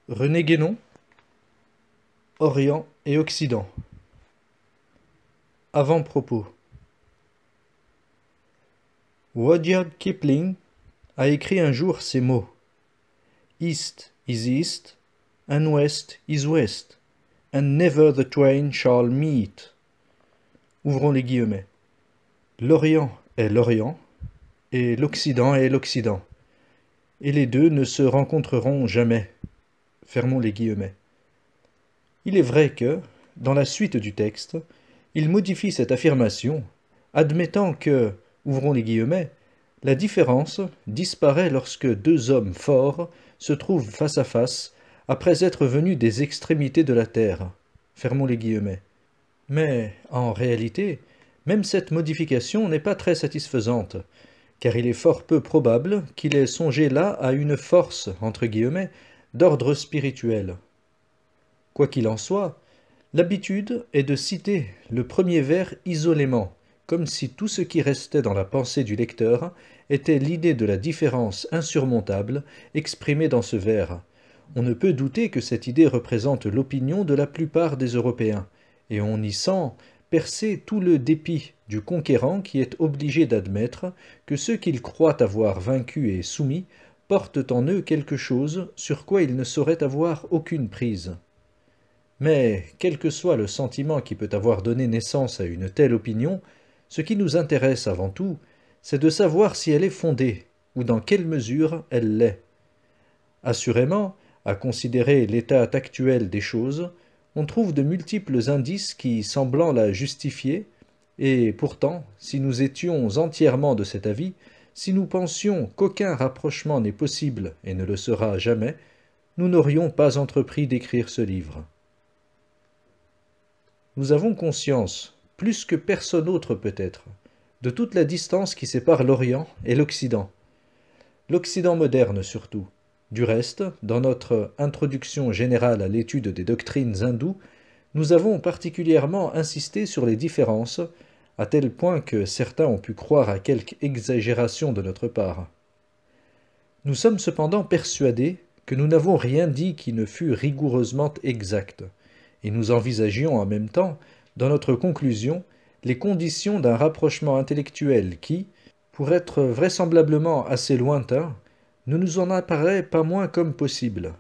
René Guénon, Orient et Occident. Avant-propos. Rudyard Kipling a écrit un jour ces mots. East is east, and west is west, and never the twain shall meet. Ouvrons les guillemets. L'Orient est l'Orient, et l'Occident est l'Occident, et les deux ne se rencontreront jamais. Fermons les guillemets. Il est vrai que, dans la suite du texte, il modifie cette affirmation, admettant que, ouvrons les guillemets, la différence disparaît lorsque deux hommes forts se trouvent face à face après être venus des extrémités de la terre. Fermons les guillemets. Mais, en réalité, même cette modification n'est pas très satisfaisante, car il est fort peu probable qu'il ait songé là à une force, entre guillemets, d'ordre spirituel. Quoi qu'il en soit, l'habitude est de citer le premier vers isolément, comme si tout ce qui restait dans la pensée du lecteur était l'idée de la différence insurmontable exprimée dans ce vers. On ne peut douter que cette idée représente l'opinion de la plupart des Européens, et on y sent percer tout le dépit du conquérant qui est obligé d'admettre que ceux qu'il croit avoir vaincus et soumis portent en eux quelque chose sur quoi ils ne sauraient avoir aucune prise. Mais, quel que soit le sentiment qui peut avoir donné naissance à une telle opinion, ce qui nous intéresse avant tout, c'est de savoir si elle est fondée, ou dans quelle mesure elle l'est. Assurément, à considérer l'état actuel des choses, on trouve de multiples indices qui, semblant la justifier, et pourtant, si nous étions entièrement de cet avis, si nous pensions qu'aucun rapprochement n'est possible et ne le sera jamais, nous n'aurions pas entrepris d'écrire ce livre. Nous avons conscience, plus que personne autre peut-être, de toute la distance qui sépare l'Orient et l'Occident. L'Occident moderne surtout. Du reste, dans notre introduction générale à l'étude des doctrines hindoues, nous avons particulièrement insisté sur les différences, à tel point que certains ont pu croire à quelque exagération de notre part. Nous sommes cependant persuadés que nous n'avons rien dit qui ne fût rigoureusement exact, et nous envisagions en même temps, dans notre conclusion, les conditions d'un rapprochement intellectuel qui, pour être vraisemblablement assez lointain, ne nous en apparaît pas moins comme possible.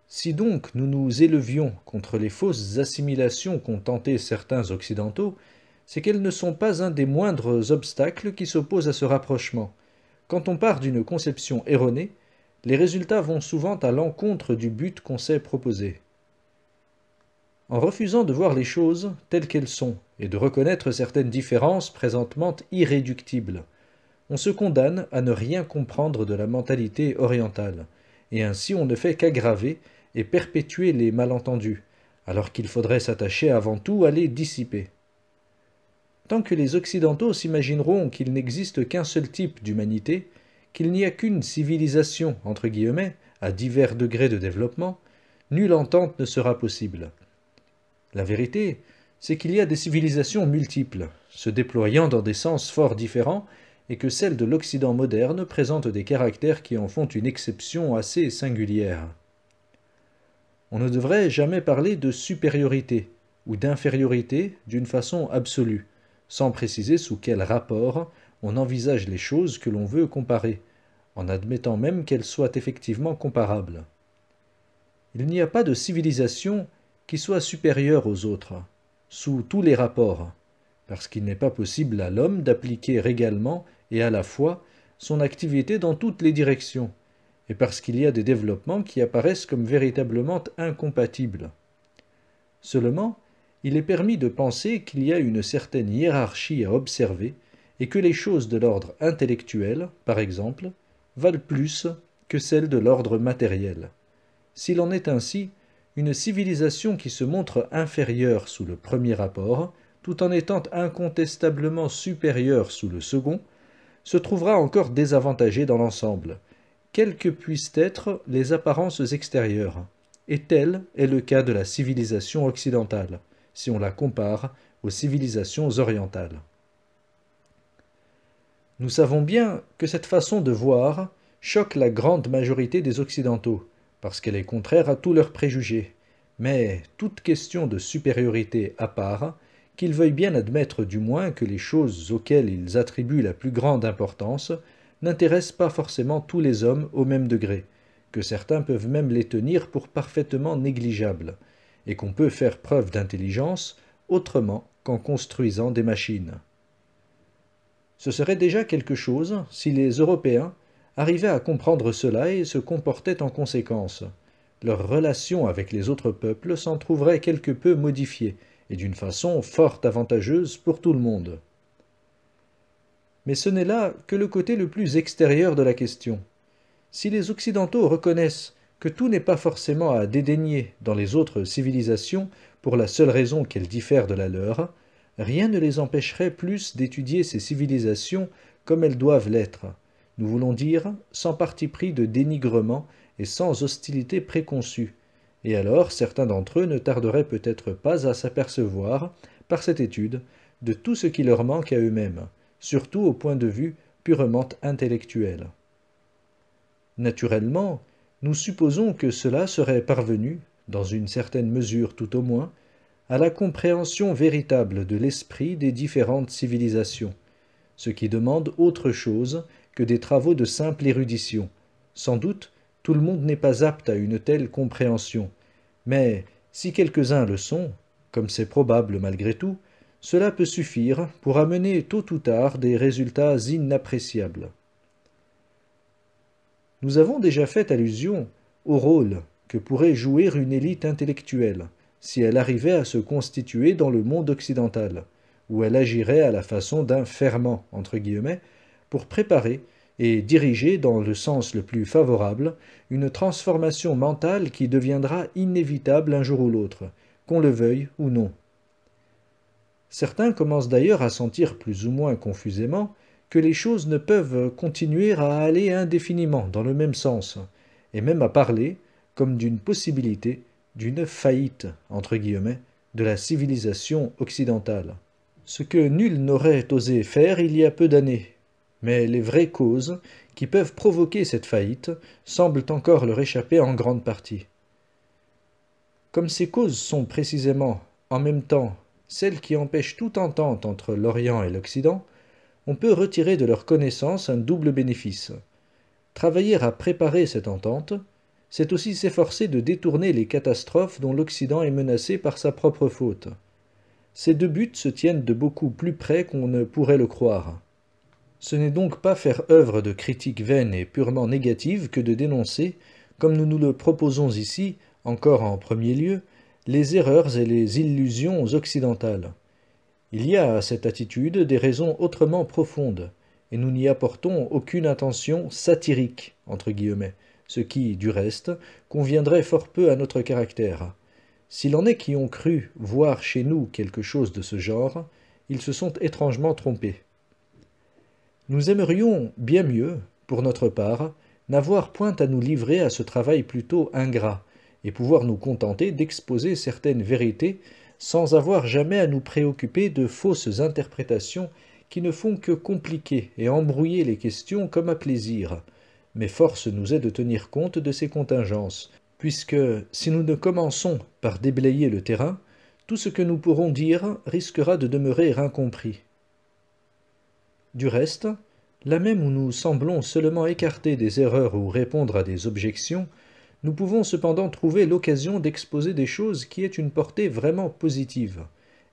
Si donc nous nous élevions contre les fausses assimilations qu'ont tentées certains occidentaux, c'est qu'elles ne sont pas un des moindres obstacles qui s'opposent à ce rapprochement. Quand on part d'une conception erronée, les résultats vont souvent à l'encontre du but qu'on s'est proposé. En refusant de voir les choses telles qu'elles sont et de reconnaître certaines différences présentement irréductibles, on se condamne à ne rien comprendre de la mentalité orientale, et ainsi on ne fait qu'aggraver et perpétuer les malentendus, alors qu'il faudrait s'attacher avant tout à les dissiper. Tant que les Occidentaux s'imagineront qu'il n'existe qu'un seul type d'humanité, qu'il n'y a qu'une civilisation, entre guillemets, à divers degrés de développement, nulle entente ne sera possible. La vérité, c'est qu'il y a des civilisations multiples, se déployant dans des sens fort différents, et que celle de l'Occident moderne présente des caractères qui en font une exception assez singulière. On ne devrait jamais parler de supériorité ou d'infériorité d'une façon absolue, sans préciser sous quel rapport on envisage les choses que l'on veut comparer, en admettant même qu'elles soient effectivement comparables. Il n'y a pas de civilisation qui soit supérieure aux autres, sous tous les rapports, parce qu'il n'est pas possible à l'homme d'appliquer régalement et à la fois son activité dans toutes les directions, et parce qu'il y a des développements qui apparaissent comme véritablement incompatibles. Seulement, il est permis de penser qu'il y a une certaine hiérarchie à observer, et que les choses de l'ordre intellectuel, par exemple, valent plus que celles de l'ordre matériel. S'il en est ainsi, une civilisation qui se montre inférieure sous le premier rapport, tout en étant incontestablement supérieure sous le second, se trouvera encore désavantagée dans l'ensemble, quelles que puissent être les apparences extérieures, et tel est le cas de la civilisation occidentale, si on la compare aux civilisations orientales. Nous savons bien que cette façon de voir choque la grande majorité des Occidentaux, parce qu'elle est contraire à tous leurs préjugés, mais toute question de supériorité à part, qu'ils veuillent bien admettre du moins que les choses auxquelles ils attribuent la plus grande importance n'intéressent pas forcément tous les hommes au même degré, que certains peuvent même les tenir pour parfaitement négligeables, et qu'on peut faire preuve d'intelligence autrement qu'en construisant des machines. Ce serait déjà quelque chose si les Européens arrivaient à comprendre cela et se comportaient en conséquence. Leur relation avec les autres peuples s'en trouverait quelque peu modifiée, et d'une façon fort avantageuse pour tout le monde. Mais ce n'est là que le côté le plus extérieur de la question. Si les Occidentaux reconnaissent que tout n'est pas forcément à dédaigner dans les autres civilisations pour la seule raison qu'elles diffèrent de la leur, rien ne les empêcherait plus d'étudier ces civilisations comme elles doivent l'être, nous voulons dire sans parti pris de dénigrement et sans hostilité préconçue, et alors certains d'entre eux ne tarderaient peut-être pas à s'apercevoir, par cette étude, de tout ce qui leur manque à eux-mêmes, surtout au point de vue purement intellectuel. Naturellement, nous supposons que cela serait parvenu, dans une certaine mesure tout au moins, à la compréhension véritable de l'esprit des différentes civilisations, ce qui demande autre chose que des travaux de simple érudition. Sans doute, tout le monde n'est pas apte à une telle compréhension, mais si quelques-uns le sont, comme c'est probable malgré tout, cela peut suffire pour amener tôt ou tard des résultats inappréciables. Nous avons déjà fait allusion au rôle que pourrait jouer une élite intellectuelle si elle arrivait à se constituer dans le monde occidental, où elle agirait à la façon d'un ferment, entre guillemets, pour préparer et diriger dans le sens le plus favorable une transformation mentale qui deviendra inévitable un jour ou l'autre, qu'on le veuille ou non. Certains commencent d'ailleurs à sentir plus ou moins confusément que les choses ne peuvent continuer à aller indéfiniment dans le même sens, et même à parler, comme d'une possibilité, d'une faillite, entre guillemets, de la civilisation occidentale. Ce que nul n'aurait osé faire il y a peu d'années. Mais les vraies causes qui peuvent provoquer cette faillite semblent encore leur échapper en grande partie. Comme ces causes sont précisément, en même temps, celles qui empêchent toute entente entre l'Orient et l'Occident, on peut retirer de leur connaissance un double bénéfice. Travailler à préparer cette entente, c'est aussi s'efforcer de détourner les catastrophes dont l'Occident est menacé par sa propre faute. Ces deux buts se tiennent de beaucoup plus près qu'on ne pourrait le croire. Ce n'est donc pas faire œuvre de critique vaine et purement négative que de dénoncer, comme nous nous le proposons ici, encore en premier lieu, les erreurs et les illusions occidentales. Il y a à cette attitude des raisons autrement profondes, et nous n'y apportons aucune intention satirique, entre guillemets, ce qui, du reste, conviendrait fort peu à notre caractère. S'il en est qui ont cru voir chez nous quelque chose de ce genre, ils se sont étrangement trompés. Nous aimerions bien mieux, pour notre part, n'avoir point à nous livrer à ce travail plutôt ingrat, et pouvoir nous contenter d'exposer certaines vérités sans avoir jamais à nous préoccuper de fausses interprétations qui ne font que compliquer et embrouiller les questions comme à plaisir. Mais force nous est de tenir compte de ces contingences, puisque, si nous ne commençons par déblayer le terrain, tout ce que nous pourrons dire risquera de demeurer incompris. Du reste, là même où nous semblons seulement écarter des erreurs ou répondre à des objections, nous pouvons cependant trouver l'occasion d'exposer des choses qui aient une portée vraiment positive,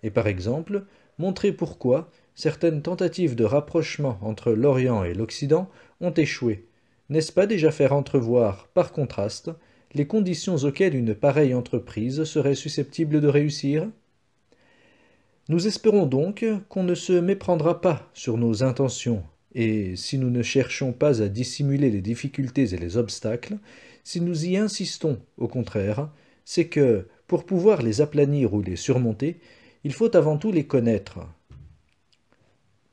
et par exemple, montrer pourquoi certaines tentatives de rapprochement entre l'Orient et l'Occident ont échoué. N'est-ce pas déjà faire entrevoir, par contraste, les conditions auxquelles une pareille entreprise serait susceptible de réussir? Nous espérons donc qu'on ne se méprendra pas sur nos intentions, et si nous ne cherchons pas à dissimuler les difficultés et les obstacles, si nous y insistons, au contraire, c'est que, pour pouvoir les aplanir ou les surmonter, il faut avant tout les connaître.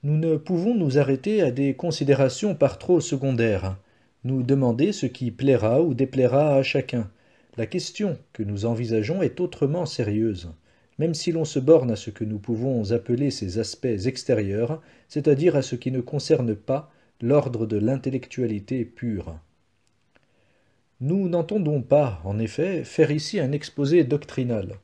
Nous ne pouvons nous arrêter à des considérations par trop secondaires, nous demander ce qui plaira ou déplaira à chacun. La question que nous envisageons est autrement sérieuse, même si l'on se borne à ce que nous pouvons appeler ces aspects extérieurs, c'est-à-dire à ce qui ne concerne pas l'ordre de l'intellectualité pure. Nous n'entendons pas, en effet, faire ici un exposé doctrinal,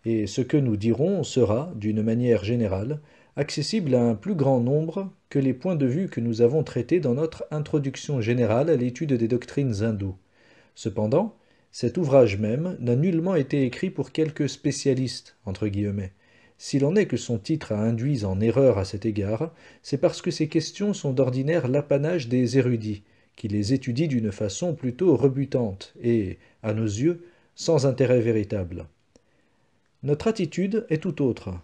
et ce que nous dirons sera, d'une manière générale, accessible à un plus grand nombre que les points de vue que nous avons traités dans notre introduction générale à l'étude des doctrines hindoues. Cependant, cet ouvrage même n'a nullement été écrit pour quelques spécialistes, entre guillemets. S'il en est que son titre a induit en erreur à cet égard, c'est parce que ces questions sont d'ordinaire l'apanage des érudits, qui les étudient d'une façon plutôt rebutante et, à nos yeux, sans intérêt véritable. Notre attitude est tout autre.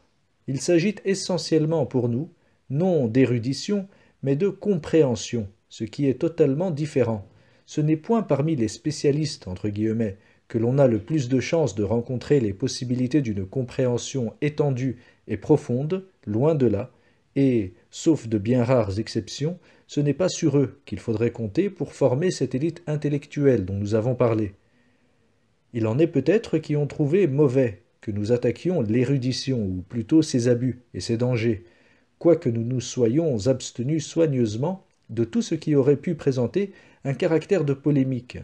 Il s'agit essentiellement pour nous, non d'érudition, mais de compréhension, ce qui est totalement différent. Ce n'est point parmi les spécialistes, entre guillemets, que l'on a le plus de chances de rencontrer les possibilités d'une compréhension étendue et profonde, loin de là, et, sauf de bien rares exceptions, ce n'est pas sur eux qu'il faudrait compter pour former cette élite intellectuelle dont nous avons parlé. Il en est peut-être qui ont trouvé mauvais que nous attaquions l'érudition, ou plutôt ses abus et ses dangers, quoique nous nous soyons abstenus soigneusement de tout ce qui aurait pu présenter un caractère de polémique.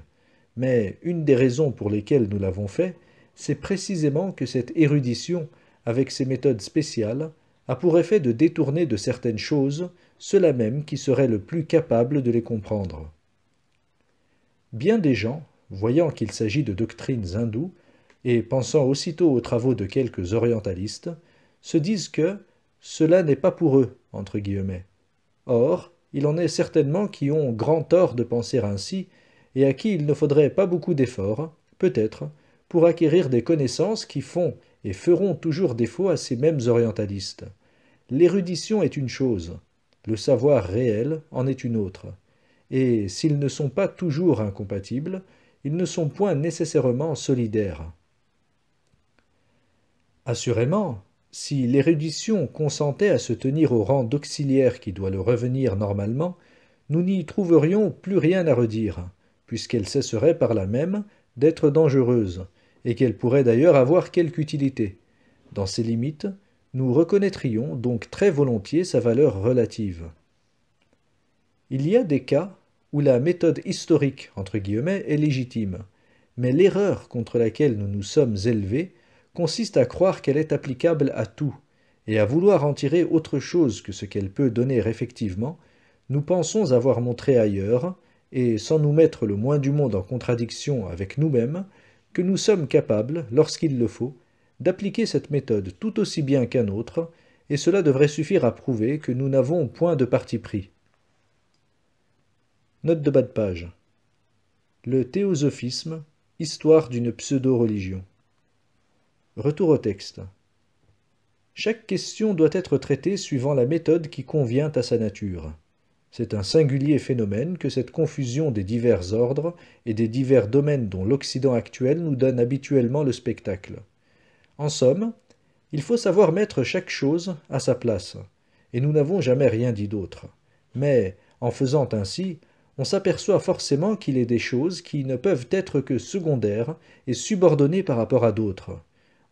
Mais une des raisons pour lesquelles nous l'avons fait, c'est précisément que cette érudition, avec ses méthodes spéciales, a pour effet de détourner de certaines choses ceux-là même qui seraient le plus capables de les comprendre. Bien des gens, voyant qu'il s'agit de doctrines hindoues, et pensant aussitôt aux travaux de quelques orientalistes, se disent que cela n'est pas pour eux, entre guillemets. Or, il en est certainement qui ont grand tort de penser ainsi, et à qui il ne faudrait pas beaucoup d'efforts, peut-être, pour acquérir des connaissances qui font et feront toujours défaut à ces mêmes orientalistes. L'érudition est une chose, le savoir réel en est une autre, et s'ils ne sont pas toujours incompatibles, ils ne sont point nécessairement solidaires. Assurément, si l'érudition consentait à se tenir au rang d'auxiliaire qui doit le revenir normalement, nous n'y trouverions plus rien à redire, puisqu'elle cesserait par là même d'être dangereuse, et qu'elle pourrait d'ailleurs avoir quelque utilité. Dans ses limites, nous reconnaîtrions donc très volontiers sa valeur relative. Il y a des cas où la méthode historique, entre guillemets, est légitime, mais l'erreur contre laquelle nous nous sommes élevés consiste à croire qu'elle est applicable à tout, et à vouloir en tirer autre chose que ce qu'elle peut donner effectivement, nous pensons avoir montré ailleurs, et sans nous mettre le moins du monde en contradiction avec nous-mêmes, que nous sommes capables, lorsqu'il le faut, d'appliquer cette méthode tout aussi bien qu'un autre, et cela devrait suffire à prouver que nous n'avons point de parti pris. Note de bas de page. Le théosophisme, histoire d'une pseudo-religion. Retour au texte. Chaque question doit être traitée suivant la méthode qui convient à sa nature. C'est un singulier phénomène que cette confusion des divers ordres et des divers domaines dont l'Occident actuel nous donne habituellement le spectacle. En somme, il faut savoir mettre chaque chose à sa place, et nous n'avons jamais rien dit d'autre. Mais, en faisant ainsi, on s'aperçoit forcément qu'il est des choses qui ne peuvent être que secondaires et subordonnées par rapport à d'autres,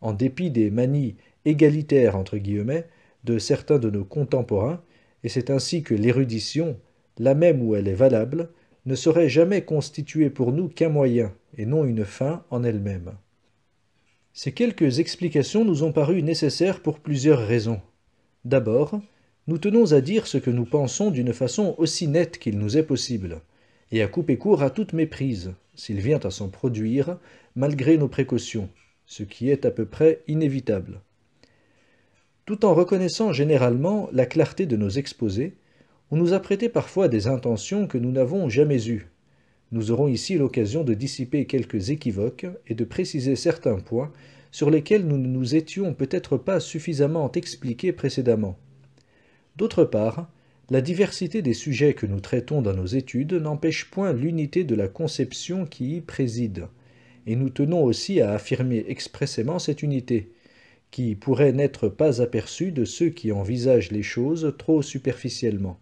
en dépit des manies égalitaires entre guillemets de certains de nos contemporains, et c'est ainsi que l'érudition, là même où elle est valable, ne saurait jamais constituer pour nous qu'un moyen, et non une fin en elle-même. Ces quelques explications nous ont paru nécessaires pour plusieurs raisons. D'abord, nous tenons à dire ce que nous pensons d'une façon aussi nette qu'il nous est possible, et à couper court à toute méprise, s'il vient à s'en produire, malgré nos précautions, ce qui est à peu près inévitable. Tout en reconnaissant généralement la clarté de nos exposés, on nous a prêté parfois des intentions que nous n'avons jamais eues. Nous aurons ici l'occasion de dissiper quelques équivoques et de préciser certains points sur lesquels nous ne nous étions peut-être pas suffisamment expliqués précédemment. D'autre part, la diversité des sujets que nous traitons dans nos études n'empêche point l'unité de la conception qui y préside, et nous tenons aussi à affirmer expressément cette unité, qui pourrait n'être pas aperçue de ceux qui envisagent les choses trop superficiellement.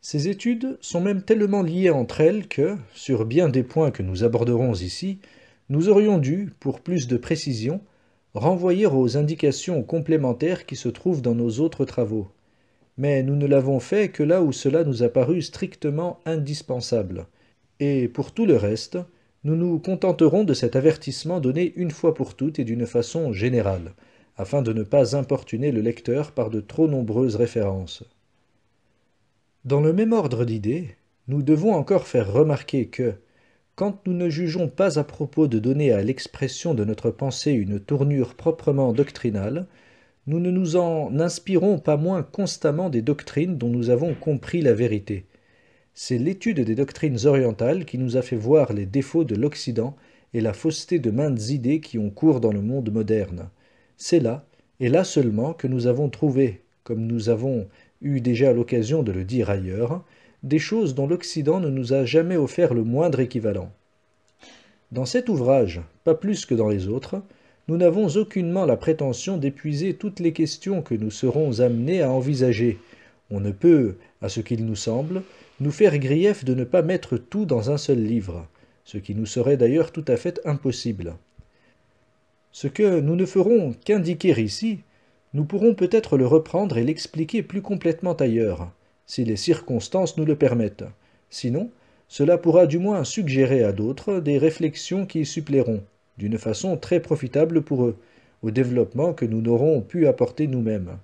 Ces études sont même tellement liées entre elles que, sur bien des points que nous aborderons ici, nous aurions dû, pour plus de précision, renvoyer aux indications complémentaires qui se trouvent dans nos autres travaux. Mais nous ne l'avons fait que là où cela nous a paru strictement indispensable, Et pour tout le reste, nous nous contenterons de cet avertissement donné une fois pour toutes et d'une façon générale, afin de ne pas importuner le lecteur par de trop nombreuses références. Dans le même ordre d'idées, nous devons encore faire remarquer que, quand nous ne jugeons pas à propos de donner à l'expression de notre pensée une tournure proprement doctrinale, nous ne nous en inspirons pas moins constamment des doctrines dont nous avons compris la vérité. C'est l'étude des doctrines orientales qui nous a fait voir les défauts de l'Occident et la fausseté de maintes idées qui ont cours dans le monde moderne. C'est là, et là seulement, que nous avons trouvé, comme nous avons eu déjà l'occasion de le dire ailleurs, des choses dont l'Occident ne nous a jamais offert le moindre équivalent. Dans cet ouvrage, pas plus que dans les autres, nous n'avons aucunement la prétention d'épuiser toutes les questions que nous serons amenés à envisager. On ne peut, à ce qu'il nous semble, nous faire grief de ne pas mettre tout dans un seul livre, ce qui nous serait d'ailleurs tout à fait impossible. Ce que nous ne ferons qu'indiquer ici, nous pourrons peut-être le reprendre et l'expliquer plus complètement ailleurs, si les circonstances nous le permettent. Sinon, cela pourra du moins suggérer à d'autres des réflexions qui y suppléeront, d'une façon très profitable pour eux, au développement que nous n'aurons pu apporter nous-mêmes.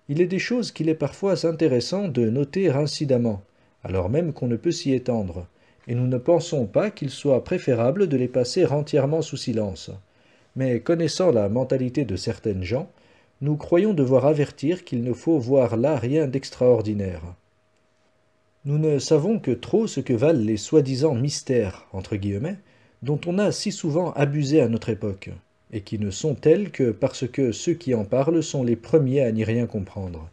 Il est des choses qu'il est parfois intéressant de noter incidemment, alors même qu'on ne peut s'y étendre, et nous ne pensons pas qu'il soit préférable de les passer entièrement sous silence. Mais connaissant la mentalité de certaines gens, nous croyons devoir avertir qu'il ne faut voir là rien d'extraordinaire. Nous ne savons que trop ce que valent les soi-disant mystères, entre guillemets, dont on a si souvent abusé à notre époque, et qui ne sont tels que parce que ceux qui en parlent sont les premiers à n'y rien comprendre.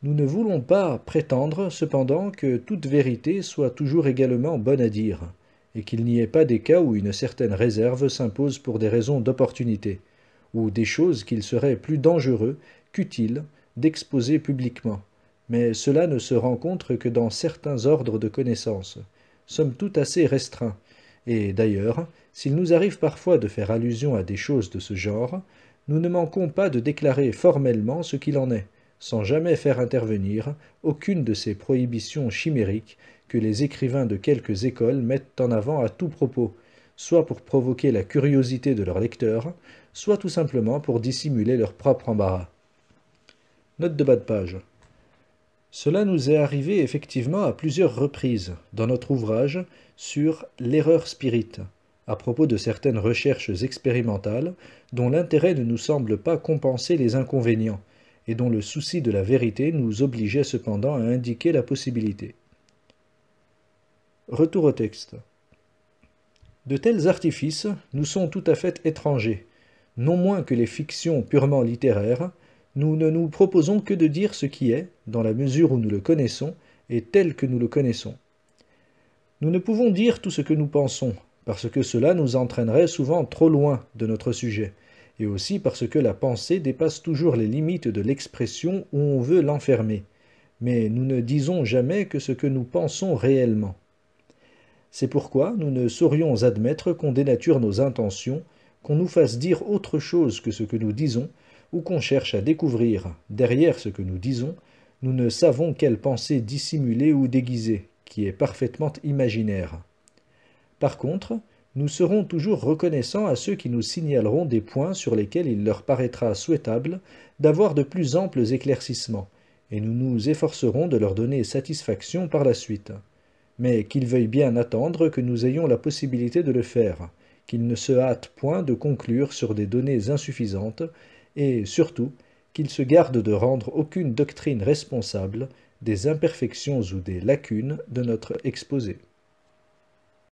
Nous ne voulons pas prétendre, cependant, que toute vérité soit toujours également bonne à dire, et qu'il n'y ait pas des cas où une certaine réserve s'impose pour des raisons d'opportunité, ou des choses qu'il serait plus dangereux qu'utile d'exposer publiquement. Mais cela ne se rencontre que dans certains ordres de connaissances, somme toute assez restreints, et d'ailleurs, s'il nous arrive parfois de faire allusion à des choses de ce genre, nous ne manquons pas de déclarer formellement ce qu'il en est, sans jamais faire intervenir aucune de ces prohibitions chimériques que les écrivains de quelques écoles mettent en avant à tout propos, soit pour provoquer la curiosité de leurs lecteurs, soit tout simplement pour dissimuler leur propre embarras. Note de bas de page. Cela nous est arrivé effectivement à plusieurs reprises dans notre ouvrage sur l'erreur spirit, à propos de certaines recherches expérimentales dont l'intérêt ne nous semble pas compenser les inconvénients, et dont le souci de la vérité nous obligeait cependant à indiquer la possibilité. Retour au texte. De tels artifices nous sont tout à fait étrangers, non moins que les fictions purement littéraires. Nous ne nous proposons que de dire ce qui est, dans la mesure où nous le connaissons, et tel que nous le connaissons. Nous ne pouvons dire tout ce que nous pensons, parce que cela nous entraînerait souvent trop loin de notre sujet, et aussi parce que la pensée dépasse toujours les limites de l'expression où on veut l'enfermer. Mais nous ne disons jamais que ce que nous pensons réellement. C'est pourquoi nous ne saurions admettre qu'on dénature nos intentions, qu'on nous fasse dire autre chose que ce que nous disons, ou qu'on cherche à découvrir, derrière ce que nous disons, nous ne savons quelle pensée dissimulée ou déguisée, qui est parfaitement imaginaire. Par contre, nous serons toujours reconnaissants à ceux qui nous signaleront des points sur lesquels il leur paraîtra souhaitable d'avoir de plus amples éclaircissements, et nous nous efforcerons de leur donner satisfaction par la suite. Mais qu'ils veuillent bien attendre que nous ayons la possibilité de le faire, qu'ils ne se hâtent point de conclure sur des données insuffisantes, et surtout qu'ils se gardent de rendre aucune doctrine responsable des imperfections ou des lacunes de notre exposé.